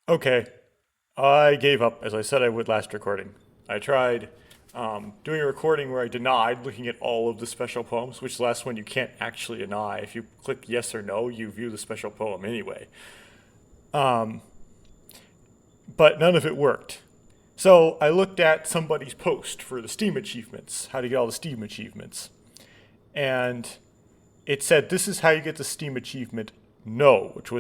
Okay, I gave up as I said I would last recording. I tried doing a recording where I denied looking at all of the special poems, which last one you can't actually deny. If you click yes or no, you view the special poem anyway. But none of it worked. So I looked at somebody's post for the Steam achievements, how to get all the Steam achievements. And it said this is how you get the Steam achievement no, which I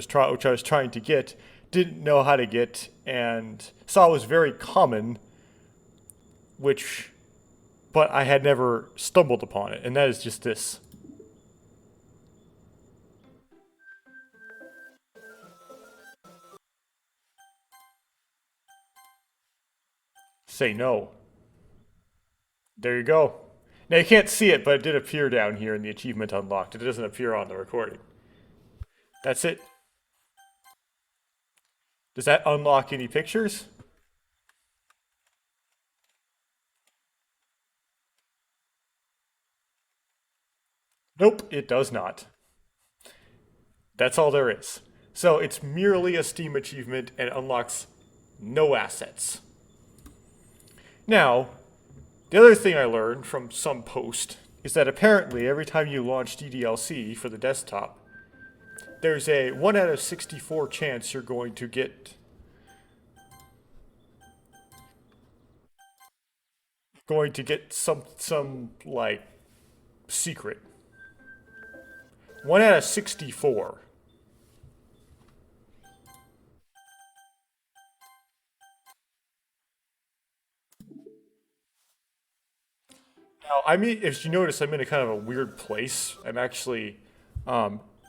was trying to get, didn't know how to get, and saw it was very common, which but I had never stumbled upon it, and that is just this. Say no. There you go. Now you can't see it, but it did appear down here in the achievement unlocked. It doesn't appear on the recording. That's it. Does that unlock any pictures? Nope, it does not. That's all there is. So it's merely a Steam achievement and unlocks no assets. Now, the other thing I learned from some post is that apparently every time you launch DDLC for the desktop, there's a 1 out of 64 chance you're going to get some like secret. 1 out of 64. Now, I mean, if you notice, I'm in a kind of a weird place. I'm actually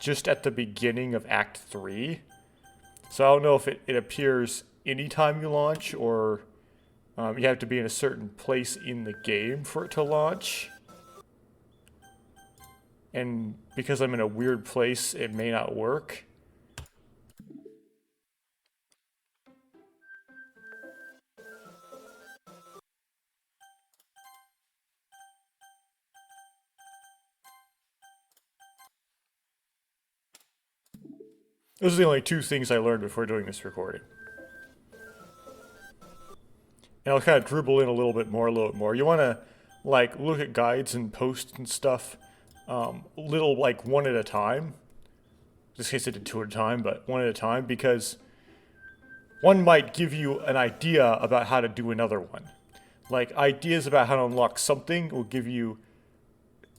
just at the beginning of Act 3. So I don't know if it appears anytime you launch or you have to be in a certain place in the game for it to launch. And because I'm in a weird place, it may not work. Those are the only two things I learned before doing this recording. And I'll kind of dribble in a little bit more. You want to like look at guides and posts and stuff, little like one at a time. In this case, I did two at a time, but one at a time because one might give you an idea about how to do another one. Like ideas about how to unlock something will give you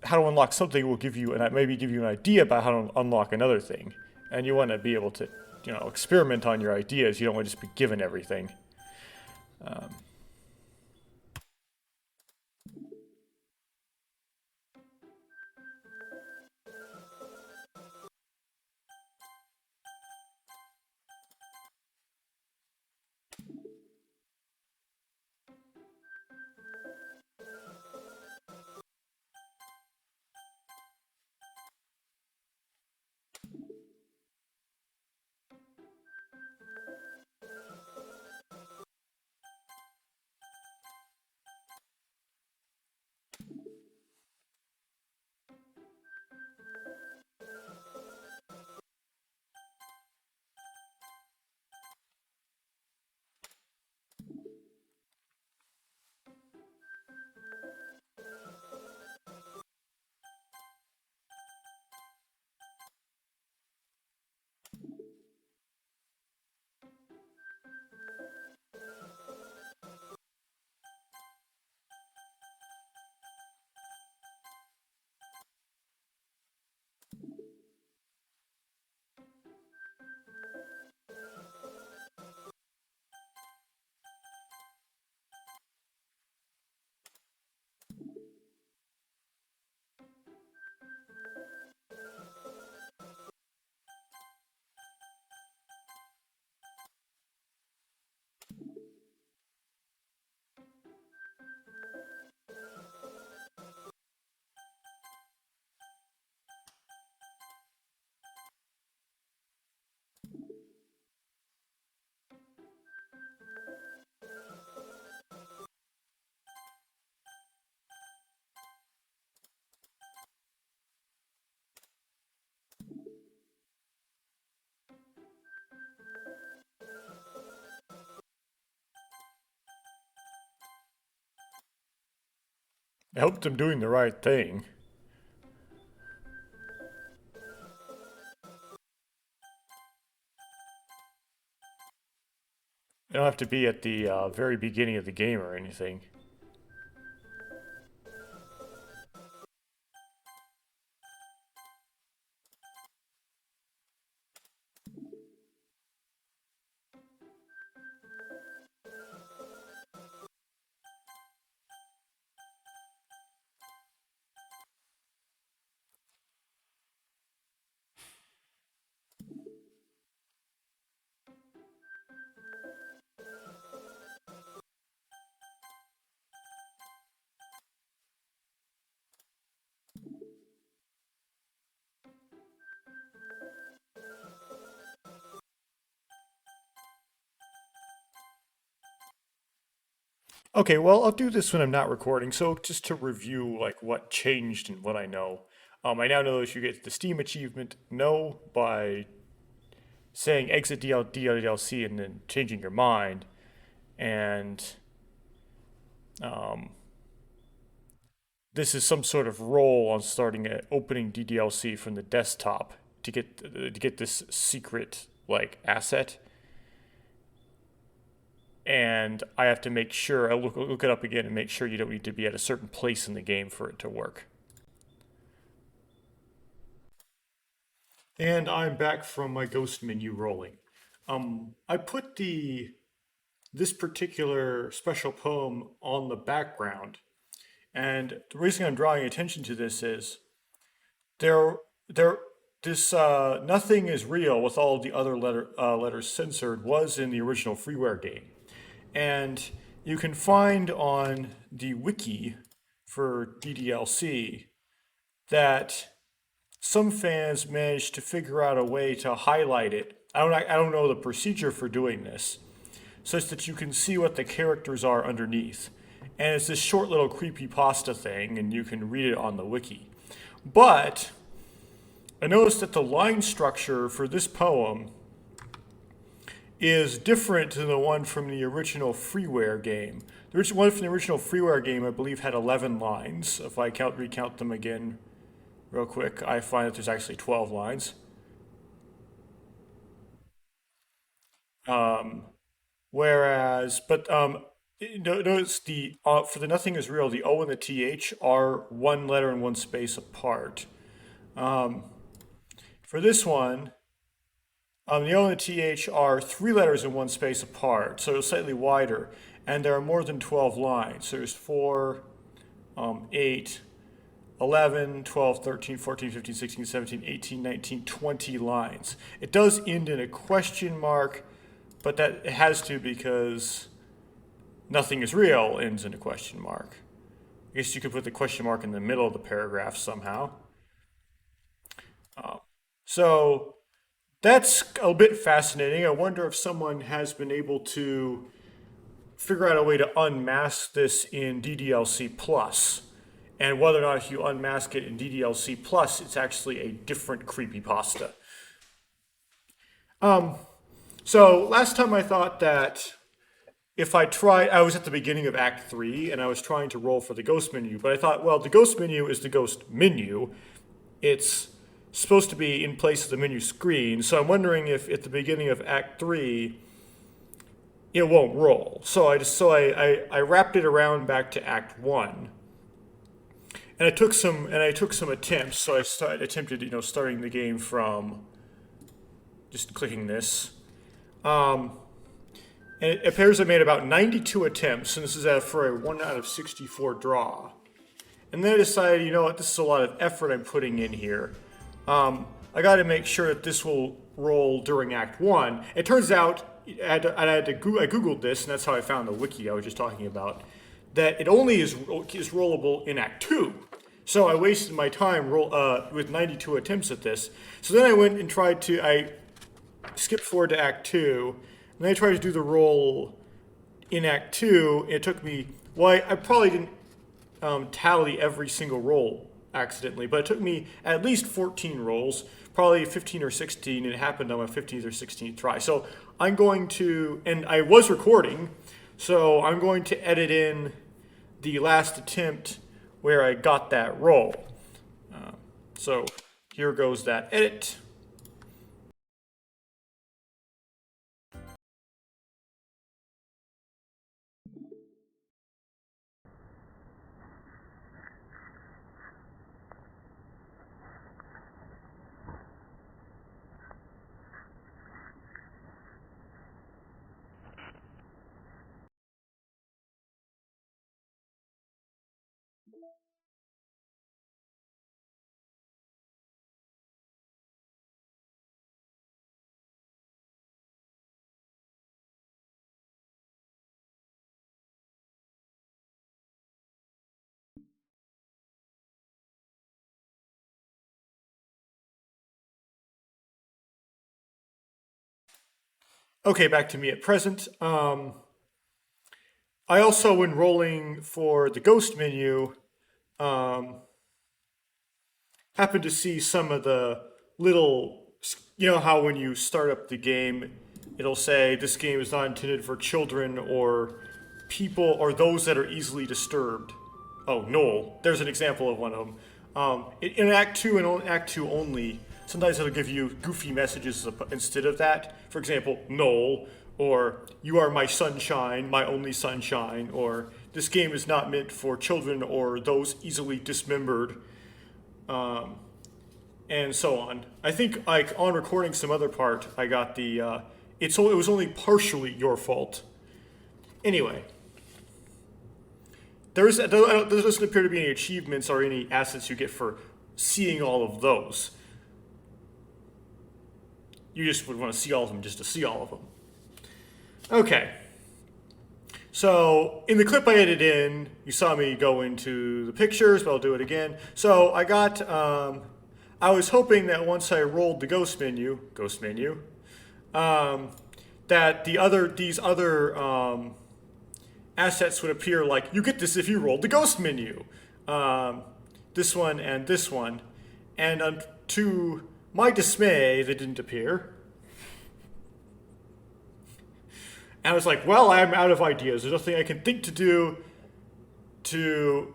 and maybe give you an idea about how to unlock another thing. And you want to be able to, experiment on your ideas. You don't want to just be given everything. I hope I'm doing the right thing. I don't have to be at the very beginning of the game or anything. Okay, well, I'll do this when I'm not recording. So just to review like what changed and what I know. I now know that you get the Steam achievement no by saying exit DLC and then changing your mind. And um, this is some sort of role on starting an opening DDLC from the desktop to get this secret like asset. And I have to make sure I look it up again and make sure you don't need to be at a certain place in the game for it to work. And I'm back from my ghost menu rolling. I put the this particular special poem on the background, and the reason I'm drawing attention to this is there there this nothing is real with all the other letters censored was in the original freeware game, and you can find on the wiki for DDLC that some fans managed to figure out a way to highlight it. I don't know the procedure for doing this, such that you can see what the characters are underneath. And it's this short little creepy pasta thing, and you can read it on the wiki. But I noticed that the line structure for this poem is different than the one from the original freeware game. The one from the original freeware game, I believe, had 11 lines. If I recount them again real quick, I find that there's actually 12 lines. Whereas, but notice the for the nothing is real, the O and the TH are one letter and one space apart. For this one, the O and the TH are three letters and one space apart, so it's slightly wider, and there are more than 12 lines. So there's 4, 8, 11, 12, 13, 14, 15, 16, 17, 18, 19, 20 lines. It does end in a question mark, but that it has to because nothing is real ends in a question mark. I guess you could put the question mark in the middle of the paragraph somehow. So that's a bit fascinating. I wonder if someone has been able to figure out a way to unmask this in DDLC Plus, and whether or not if you unmask it in DDLC Plus, it's actually a different creepypasta. So last time I thought that if I tried, I was at the beginning of Act 3 and I was trying to roll for the ghost menu, but I thought, well, the ghost menu is the ghost menu. It's supposed to be in place of the menu screen, so I'm wondering if at the beginning of Act 3 it won't roll. So I wrapped it around back to Act 1. And I took some attempts. So attempted starting the game from just clicking this. And it appears I made about 92 attempts, and this is for a 1 out of 64 draw. And then I decided, you know what, this is a lot of effort I'm putting in here. I got to make sure that this will roll during Act 1. It turns out, I Googled this, and that's how I found the wiki I was just talking about, that it only is rollable in Act 2. So I wasted my time with 92 attempts at this. So then I went and I skipped forward to Act 2, and then I tried to do the roll in Act 2. It took me, well, I probably didn't tally every single roll accidentally, but it took me at least 14 rolls, probably 15 or 16, and it happened on my 15th or 16th try. So I'm going to, and I was recording, so I'm going to edit in the last attempt where I got that role. So here goes that edit. Okay, back to me at present. I also, when rolling for the ghost menu, happened to see some of the little, you know how when you start up the game, it'll say this game is not intended for children or people or those that are easily disturbed. Oh, Noel. There's an example of one of them. In Act 2 and Act 2 only, sometimes it'll give you goofy messages instead of that. For example, Noel, or you are my sunshine, my only sunshine, or this game is not meant for children or those easily dismembered, and so on. I think like on recording some other part, I got the it was only partially your fault. Anyway, there doesn't appear to be any achievements or any assets you get for seeing all of those. You just would want to see all of them just to see all of them. Okay. So in the clip I edited in, you saw me go into the pictures, but I'll do it again. So I got, I was hoping that once I rolled the ghost menu, that these other assets would appear like, you get this if you rolled the ghost menu. This one and this one. And to my dismay, they didn't appear. And I was like, well, I'm out of ideas. There's nothing I can think to do to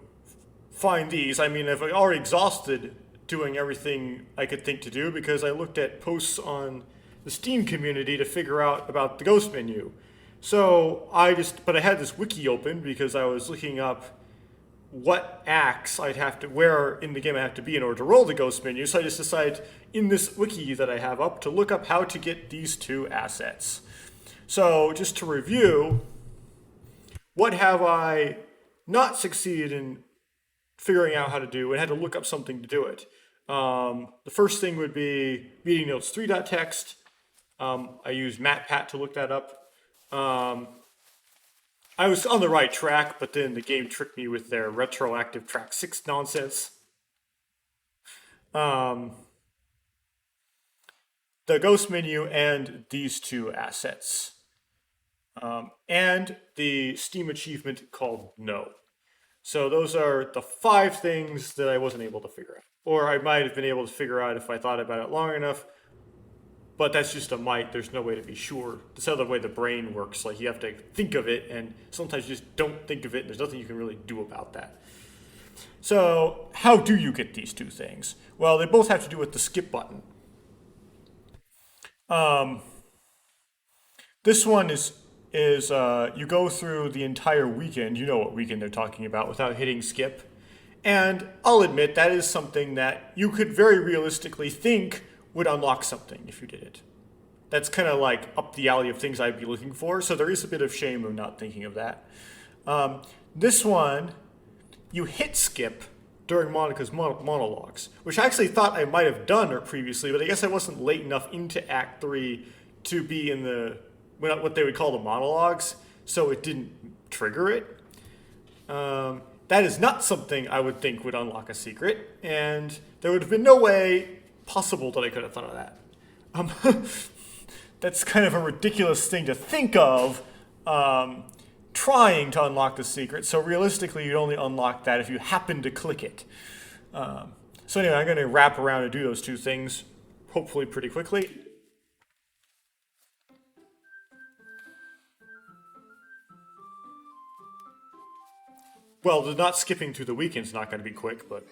find these. I mean, I've already exhausted doing everything I could think to do because I looked at posts on the Steam community to figure out about the ghost menu. So but I had this wiki open because I was looking up what acts where in the game I have to be in order to roll the ghost menu. So I just decided in this wiki that I have up to look up how to get these two assets. So just to review, what have I not succeeded in figuring out how to do and had to look up something to do it? The first thing would be meeting notes 3.txt. I used MatPat to look that up. I was on the right track, but then the game tricked me with their retroactive track 6 nonsense. The ghost menu and these two assets. And the Steam achievement called No. So those are the 5 things that I wasn't able to figure out. Or I might have been able to figure out if I thought about it long enough. But that's just a might. There's no way to be sure. That's how the way the brain works. Like, you have to think of it, and sometimes you just don't think of it, and there's nothing you can really do about that. So how do you get these two things? Well, they both have to do with the skip button. This one is you go through the entire weekend, you know what weekend they're talking about, without hitting skip. And I'll admit that is something that you could very realistically think would unlock something if you did it. That's kind of like up the alley of things I'd be looking for, so there is a bit of shame of not thinking of that. This one, you hit skip during Monica's monologues, which I actually thought I might have done previously, but I guess I wasn't late enough into Act 3 to be in what they would call the monologues, so it didn't trigger it. That is not something I would think would unlock a secret, and there would have been no way possible that I could have thought of that. That's kind of a ridiculous thing to think of, trying to unlock the secret. So realistically, you'd only unlock that if you happen to click it. So anyway, I'm going to wrap around and do those two things, hopefully pretty quickly. Well, the not skipping through the weekend's not going to be quick, but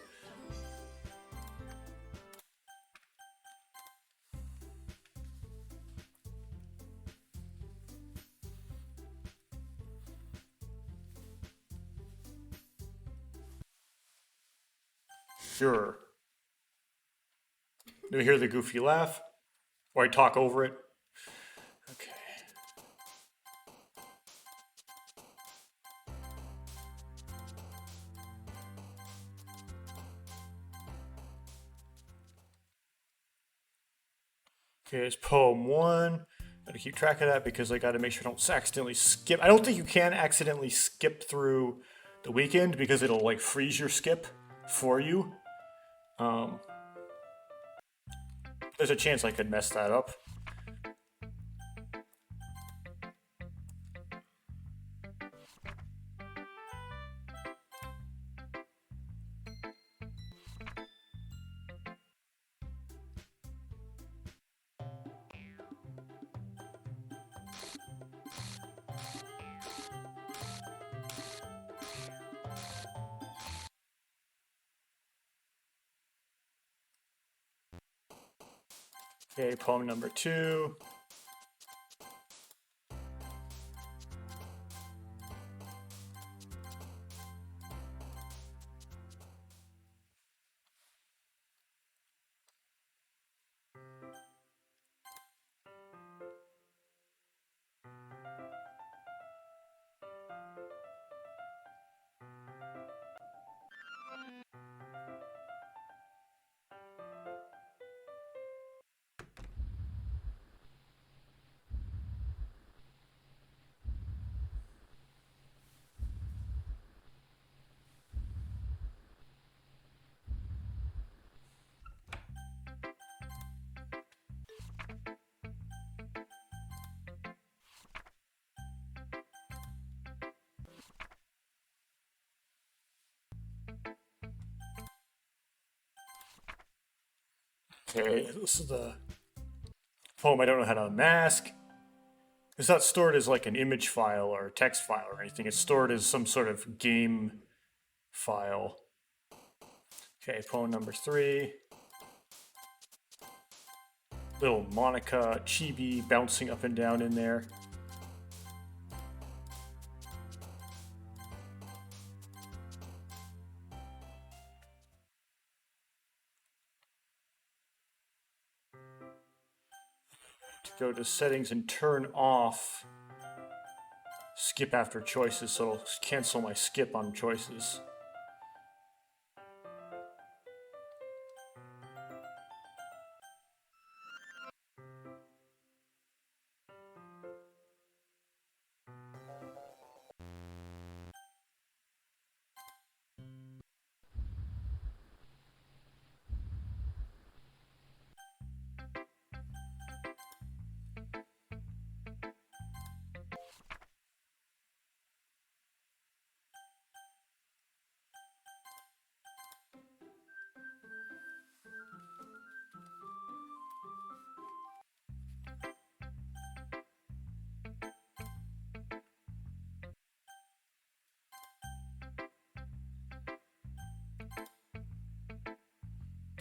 sure. Do we hear the goofy laugh? Or I talk over it? Okay. Okay, it's poem one. Gotta keep track of that because I gotta make sure I don't accidentally skip. I don't think you can accidentally skip through the weekend because it'll like freeze your skip for you. Um, there's a chance I could mess that up. Okay, poem number two. Okay, this is the poem I don't know how to unmask. It's not stored as like an image file or a text file or anything. It's stored as some sort of game file. Okay, poem number three. Little Monica chibi bouncing up and down in there. To go to settings and turn off skip after choices, so it'll cancel my skip on choices.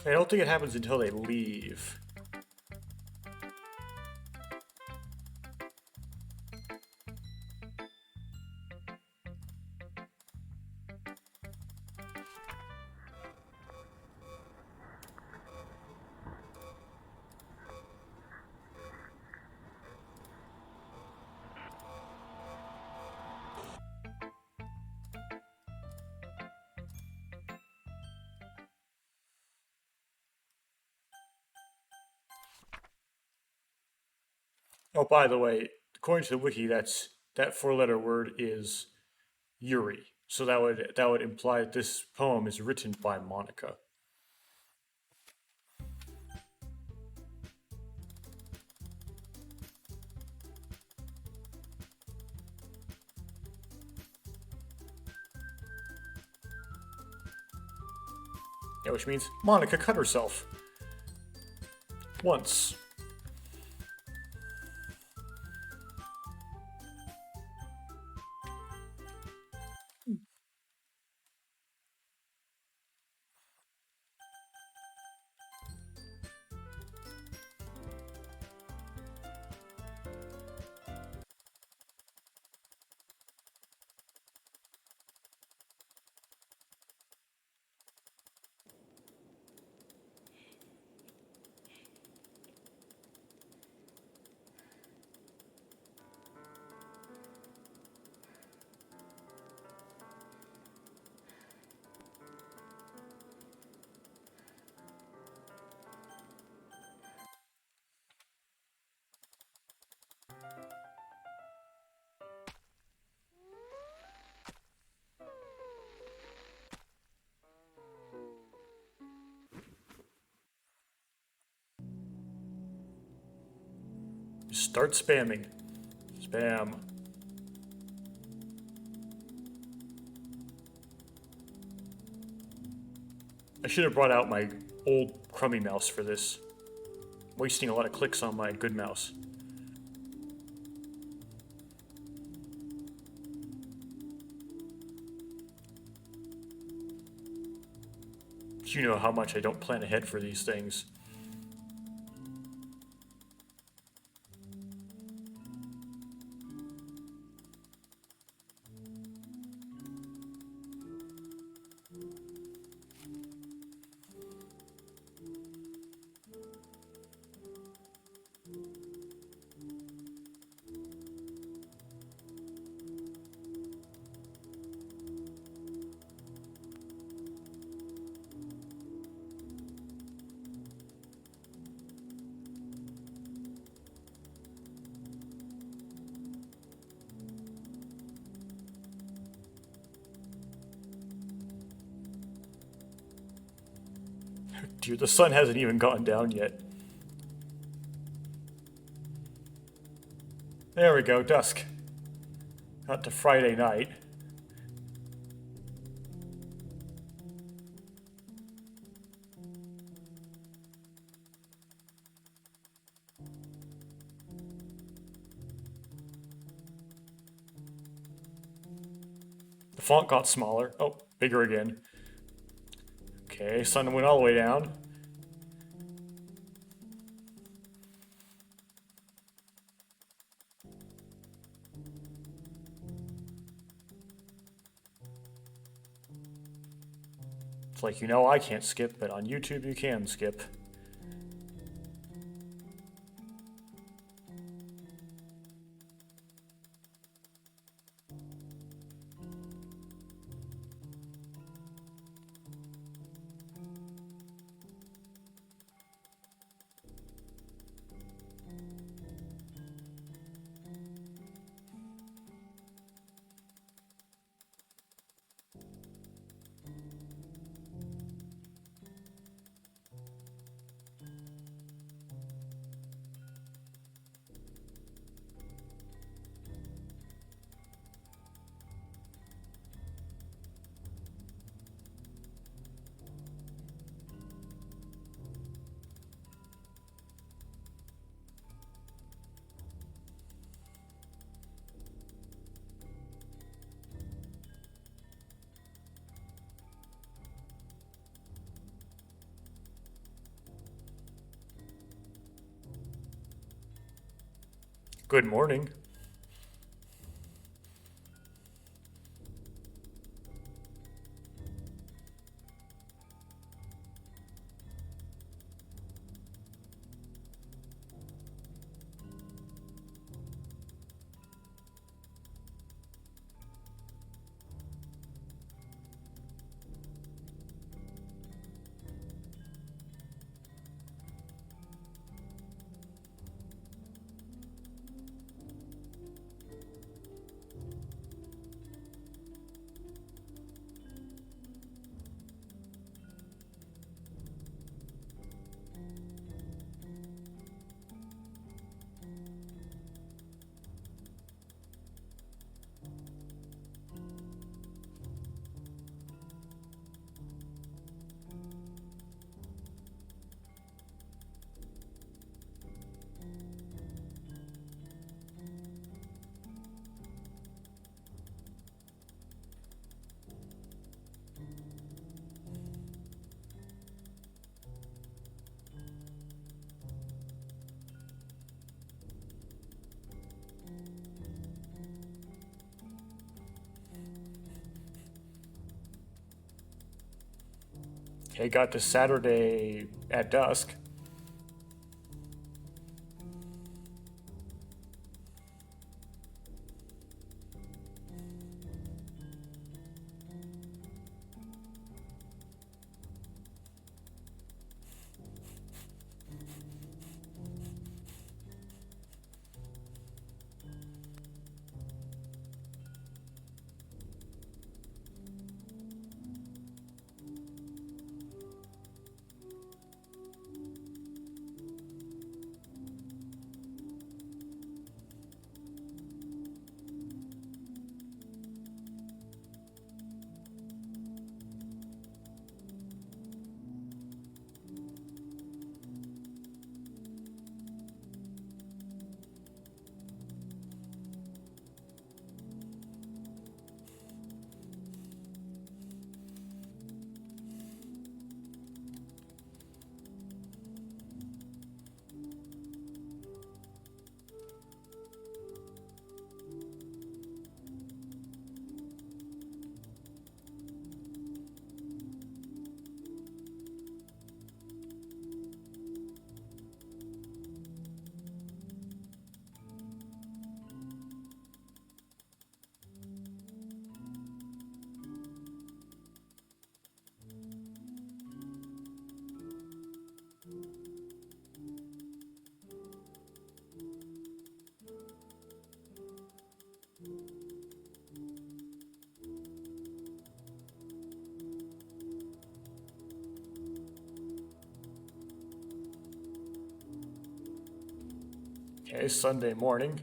I don't think it happens until they leave. Oh, by the way, according to the wiki, that four-letter word is Yuri. So that would imply that this poem is written by Monica. Yeah, which means Monica cut herself. Once. Start spamming. Spam. I should have brought out my old crummy mouse for this. Wasting a lot of clicks on my good mouse. You know how much I don't plan ahead for these things. Dude, the sun hasn't even gone down yet. There we go, dusk. Not to Friday night. The font got smaller. Oh, bigger again. Okay, sun went all the way down. It's like, you know, I can't skip, but on YouTube you can skip. Good morning. Okay, got to Saturday at dusk. Okay, Sunday morning.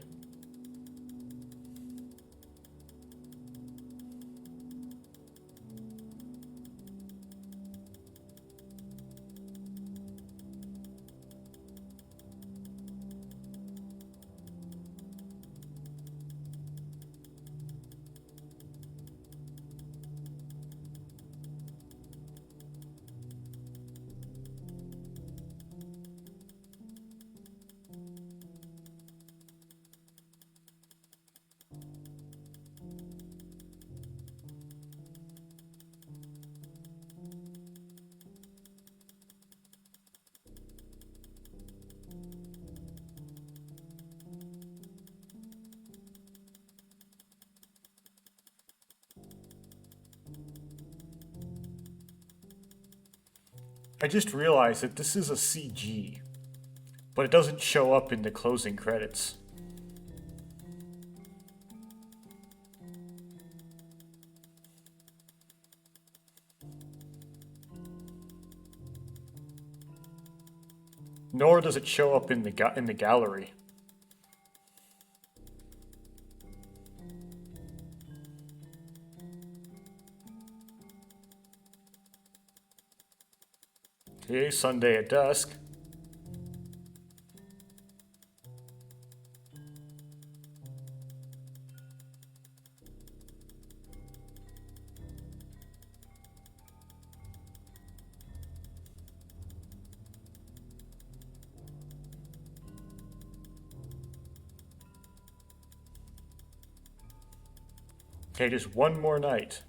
I just realized that this is a CG, but it doesn't show up in the closing credits. Nor does it show up in the gallery. Okay, Sunday at dusk. Okay, just one more night.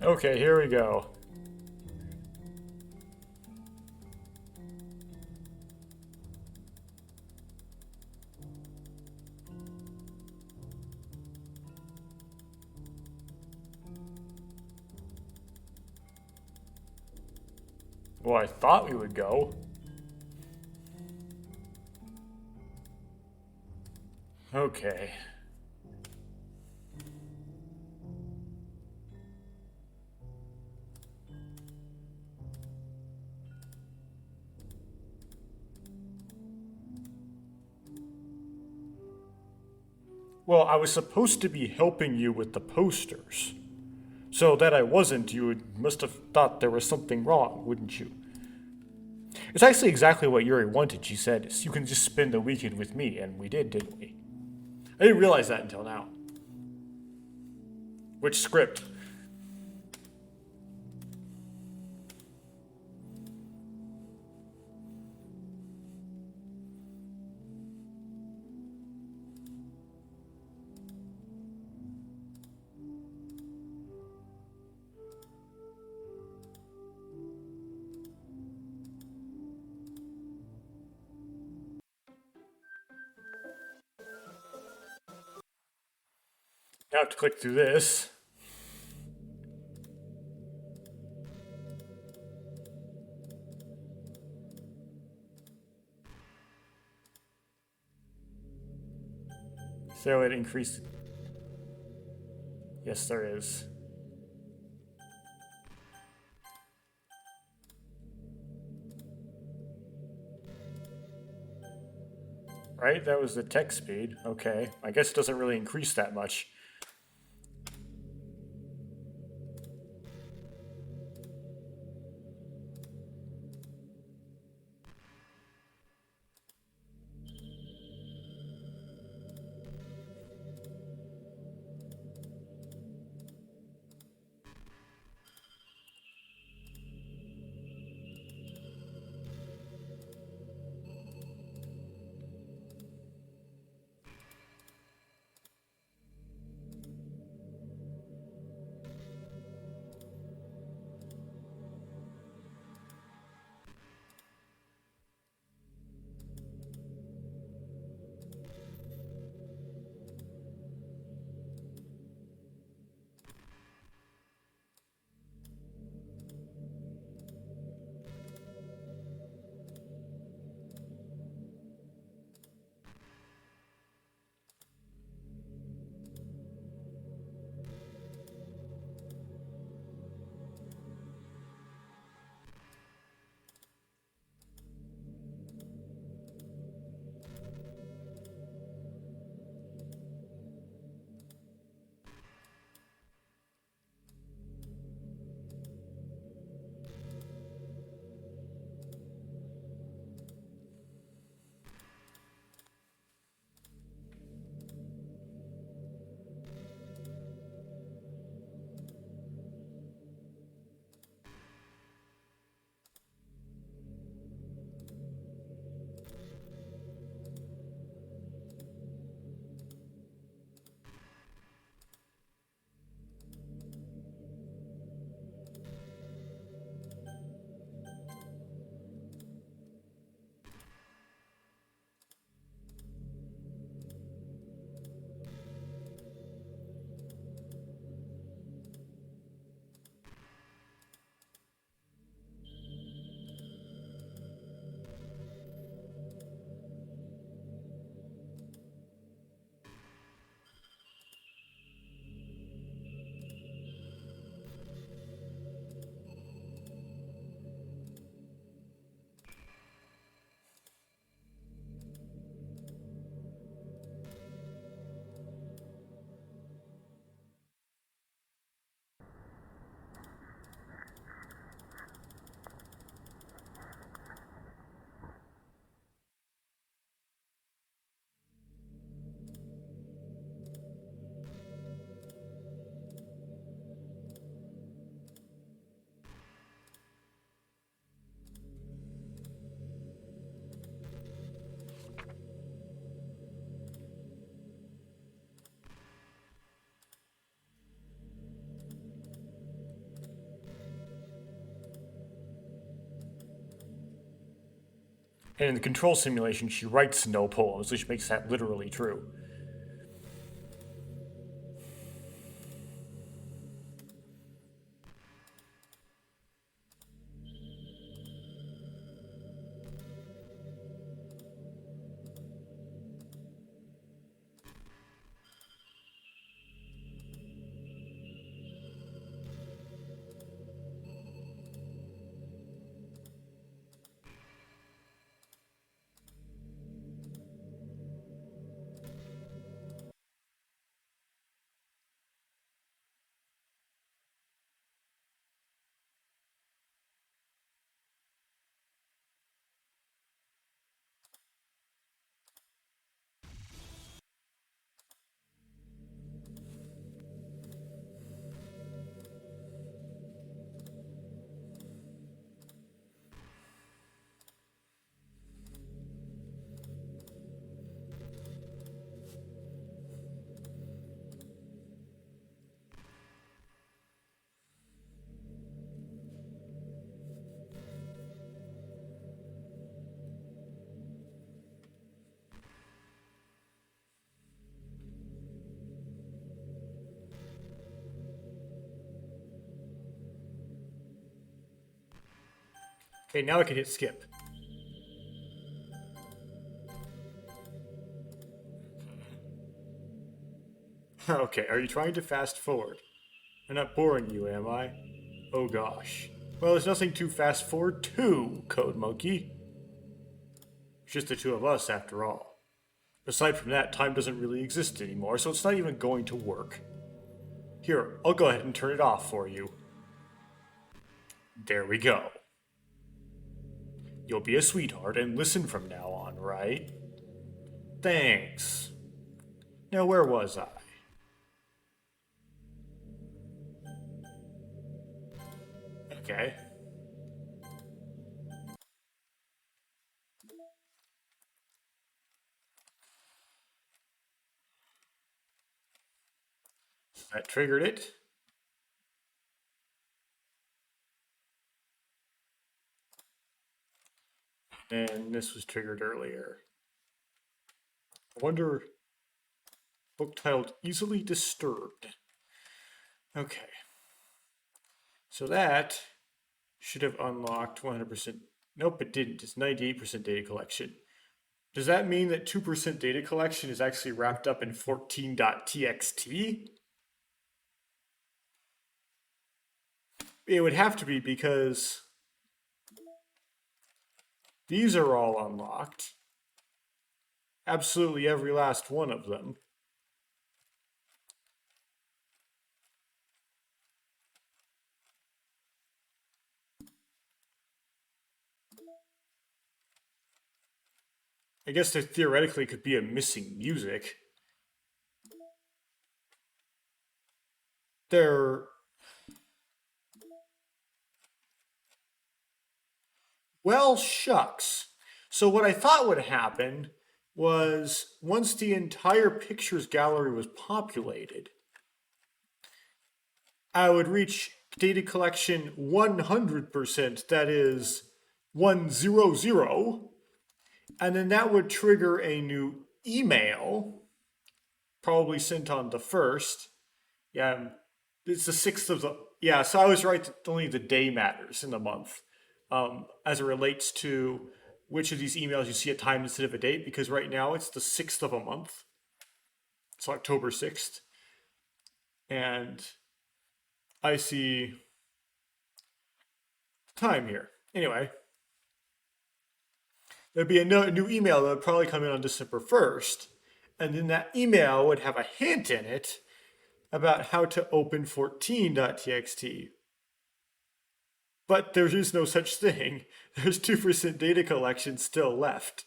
Okay, here we go. Well, I thought we would go. Okay. Well, I was supposed to be helping you with the posters. So that I wasn't, must have thought there was something wrong, wouldn't you? It's actually exactly what Yuri wanted. She said, you can just spend the weekend with me, and we did, didn't we? I didn't realize that until now. Which script? I have to click through this. So it increased. Yes, there is. Right, that was the text speed. Okay, I guess it doesn't really increase that much. And in the control simulation, she writes no poems, which makes that literally true. Okay, now I can hit skip. Okay, are you trying to fast forward? I'm not boring you, am I? Oh gosh. Well, there's nothing to fast forward to, Code Monkey. It's just the two of us, after all. Aside from that, time doesn't really exist anymore, so it's not even going to work. Here, I'll go ahead and turn it off for you. There we go. You'll be a sweetheart and listen from now on, right? Thanks. Now, where was I? Okay. That triggered it. And this was triggered earlier. I wonder. Book titled Easily Disturbed. Okay. So that should have unlocked 100%. Nope, it didn't. It's 98% data collection. Does that mean that 2% data collection is actually wrapped up in 14.txt? It would have to be because these are all unlocked. Absolutely every last one of them. I guess there theoretically could be a missing music. There. Well, shucks. So, what I thought would happen was once the entire pictures gallery was populated, I would reach data collection 100%, that is 100, and then that would trigger a new email, probably sent on the 1st. Yeah, it's the 6th of the. Yeah, so I was right that only the day matters in the month as it relates to which of these emails you see a time instead of a date, because right now it's the 6th of a month. It's October 6th. And I see time here. Anyway, there'd be a new email that would probably come in on December 1st. And then that email would have a hint in it about how to open 14.txt. But there is no such thing. There's 2% data collection still left.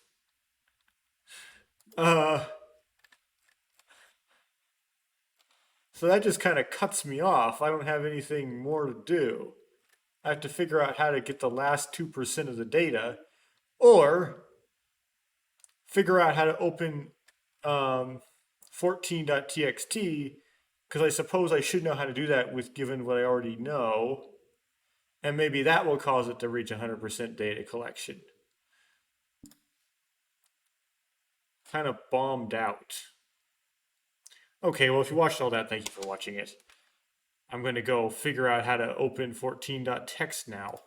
So that just kind of cuts me off. I don't have anything more to do. I have to figure out how to get the last 2% of the data, or figure out how to open 14.txt, because I suppose I should know how to do that with given what I already know. And maybe that will cause it to reach 100% data collection. Kind of bombed out. Okay, well, if you watched all that, thank you for watching it. I'm going to go figure out how to open 14.txt now.